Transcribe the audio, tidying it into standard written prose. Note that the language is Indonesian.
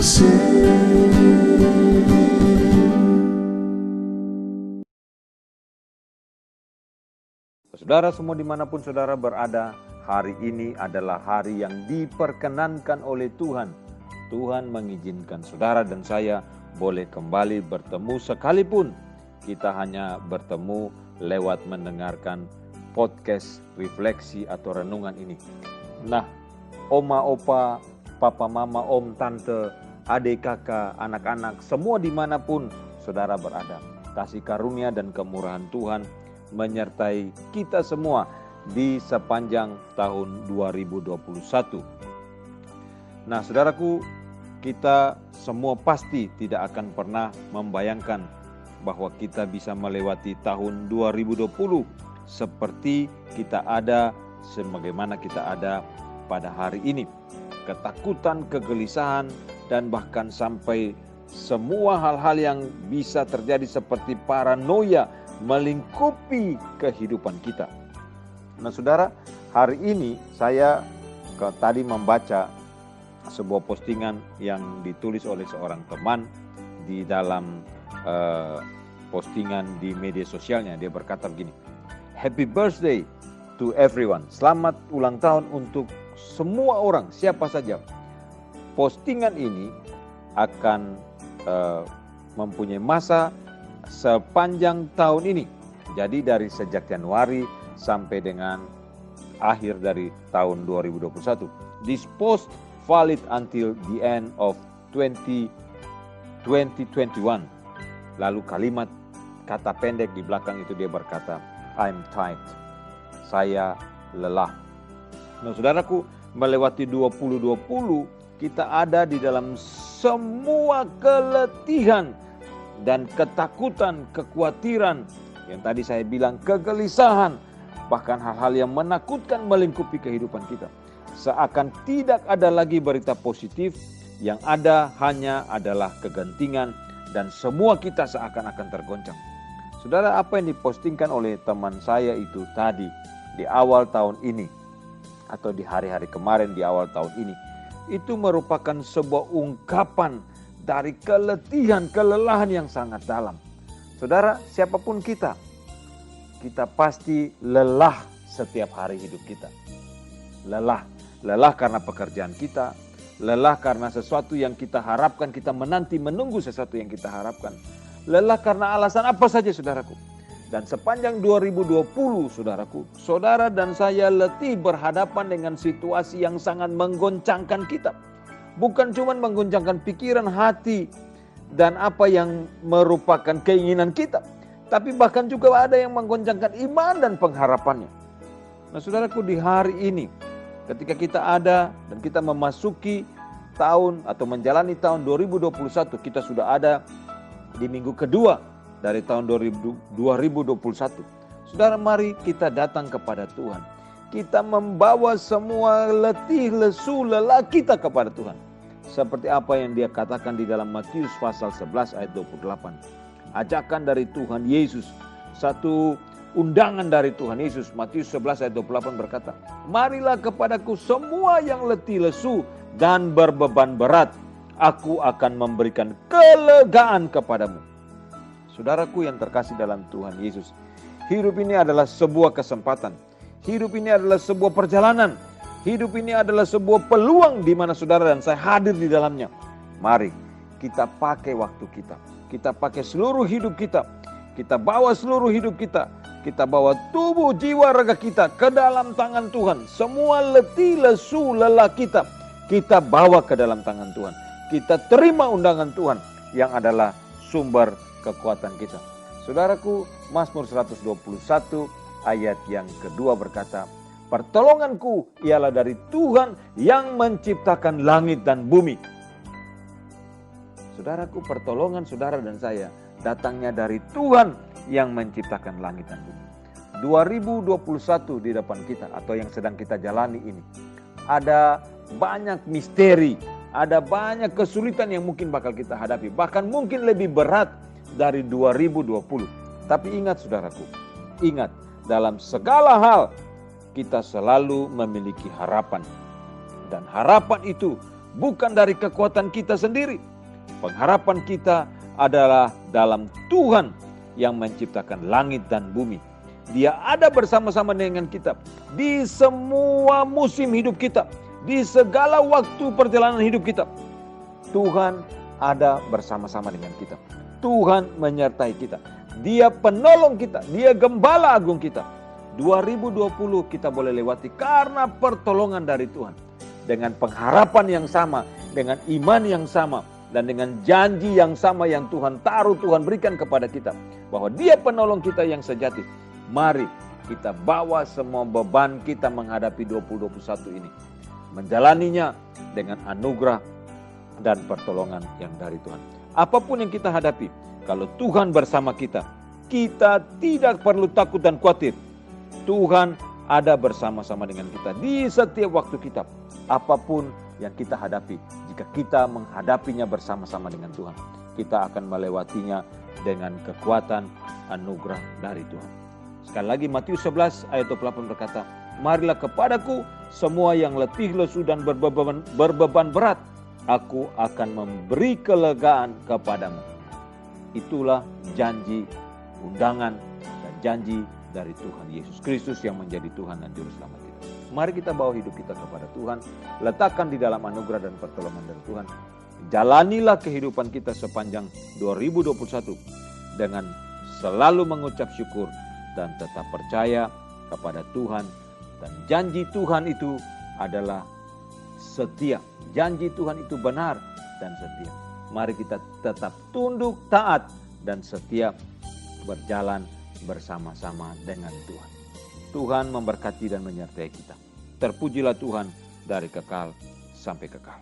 kasih. Saudara semua dimanapun saudara berada, hari ini adalah hari yang diperkenankan oleh Tuhan. Tuhan mengizinkan saudara dan saya boleh kembali bertemu sekalipun kita hanya bertemu lewat mendengarkan podcast refleksi atau renungan ini. Nah, oma, opa, papa, mama, om, tante, adik, kakak, anak-anak, semua dimanapun saudara berada. Kasih karunia dan kemurahan Tuhan menyertai kita semua di sepanjang tahun 2021. Nah, saudaraku, kita semua pasti tidak akan pernah membayangkan bahwa kita bisa melewati tahun 2020 seperti kita ada, sebagaimana kita ada pada hari ini. Ketakutan, kegelisahan, dan bahkan sampai semua hal-hal yang bisa terjadi seperti paranoia melingkupi kehidupan kita. Nah, saudara, hari ini saya tadi membaca sebuah postingan yang ditulis oleh seorang teman di dalam postingan di media sosialnya. Dia berkata begini, "Happy birthday to everyone." Selamat ulang tahun untuk semua orang, siapa saja. Postingan ini akan mempunyai masa sepanjang tahun ini. Jadi dari sejak Januari sampai dengan akhir dari tahun 2021. This post valid until the end of 2021. Lalu kalimat kata pendek di belakang itu dia berkata, "I'm tired." Saya lelah. Nah, saudaraku, melewati 2020 kita ada di dalam semua keletihan dan ketakutan, kekhawatiran, yang tadi saya bilang kegelisahan, bahkan hal-hal yang menakutkan melingkupi kehidupan kita. Seakan tidak ada lagi berita positif, yang ada hanya adalah kegentingan dan semua kita seakan-akan tergoncang. Saudara, apa yang dipostingkan oleh teman saya itu tadi di awal tahun ini atau di hari-hari kemarin di awal tahun ini, itu merupakan sebuah ungkapan dari keletihan, kelelahan yang sangat dalam. Saudara, siapapun kita pasti lelah setiap hari hidup kita. Lelah karena pekerjaan kita, lelah karena sesuatu yang kita harapkan, kita menunggu sesuatu yang kita harapkan. Lelah karena alasan apa saja, saudaraku. Dan sepanjang 2020, saudaraku, saudara dan saya letih berhadapan dengan situasi yang sangat menggoncangkan kita. Bukan cuma menggoncangkan pikiran, hati, dan apa yang merupakan keinginan kita. Tapi bahkan juga ada yang menggoncangkan iman dan pengharapannya. Nah, saudaraku, di hari ini, ketika kita ada dan kita memasuki tahun atau menjalani tahun 2021, kita sudah ada di minggu kedua dari tahun 2021. Saudara, mari kita datang kepada Tuhan. Kita membawa semua letih, lesu, lelah kita kepada Tuhan. Seperti apa yang dia katakan di dalam Matius pasal 11 ayat 28. Ajakan dari Tuhan Yesus, satu undangan dari Tuhan Yesus. Matius 11 ayat 28 berkata, "Marilah kepadaku semua yang letih, lesu, dan berbeban berat. Aku akan memberikan kelegaan kepadamu." Saudaraku yang terkasih dalam Tuhan Yesus, hidup ini adalah sebuah kesempatan. Hidup ini adalah sebuah perjalanan. Hidup ini adalah sebuah peluang di mana saudara dan saya hadir di dalamnya. Mari kita pakai waktu kita. Kita pakai seluruh hidup kita. Kita bawa seluruh hidup kita. Kita bawa tubuh, jiwa, raga kita ke dalam tangan Tuhan. Semua letih, lesu, lelah kita bawa ke dalam tangan Tuhan. Kita terima undangan Tuhan yang adalah sumber kekuatan kita. Saudaraku, Mazmur 121 ayat yang kedua berkata, "Pertolonganku ialah dari Tuhan yang menciptakan langit dan bumi." Saudaraku, pertolongan saudara dan saya datangnya dari Tuhan yang menciptakan langit dan bumi. 2021 di depan kita atau yang sedang kita jalani ini, ada banyak misteri, ada banyak kesulitan yang mungkin bakal kita hadapi, bahkan mungkin lebih berat dari 2020. Tapi ingat saudaraku, ingat, dalam segala hal kita selalu memiliki harapan. Dan harapan itu bukan dari kekuatan kita sendiri. Pengharapan kita adalah dalam Tuhan yang menciptakan langit dan bumi. Dia ada bersama-sama dengan kita di semua musim hidup kita, di segala waktu perjalanan hidup kita. Tuhan ada bersama-sama dengan kita. Tuhan menyertai kita. Dia penolong kita, Dia gembala agung kita. 2020 kita boleh lewati karena pertolongan dari Tuhan. Dengan pengharapan yang sama, dengan iman yang sama, dan dengan janji yang sama yang Tuhan taruh, Tuhan berikan kepada kita. Bahwa Dia penolong kita yang sejati. Mari kita bawa semua beban kita menghadapi 2021 ini. Menjalaninya dengan anugerah dan pertolongan yang dari Tuhan. Apapun yang kita hadapi, kalau Tuhan bersama kita, kita tidak perlu takut dan khawatir. Tuhan ada bersama-sama dengan kita di setiap waktu kita. Apapun yang kita hadapi, jika kita menghadapinya bersama-sama dengan Tuhan, kita akan melewatinya dengan kekuatan anugerah dari Tuhan. Sekali lagi Matius 11 ayat 28 berkata, marilah kepadaku semua yang letih, lesu dan berbeban berat, aku akan memberi kelegaan kepadamu. Itulah janji, undangan, dan janji dari Tuhan Yesus Kristus yang menjadi Tuhan dan Juru Selamat kita. Mari kita bawa hidup kita kepada Tuhan, letakkan di dalam anugerah dan pertolongan dari Tuhan. Jalanilah kehidupan kita sepanjang 2021 dengan selalu mengucap syukur dan tetap percaya kepada Tuhan. Dan janji Tuhan itu adalah setia. Janji Tuhan itu benar dan setia. Mari kita tetap tunduk, taat, dan setia berjalan bersama-sama dengan Tuhan. Tuhan memberkati dan menyertai kita. Terpujilah Tuhan dari kekal sampai kekal.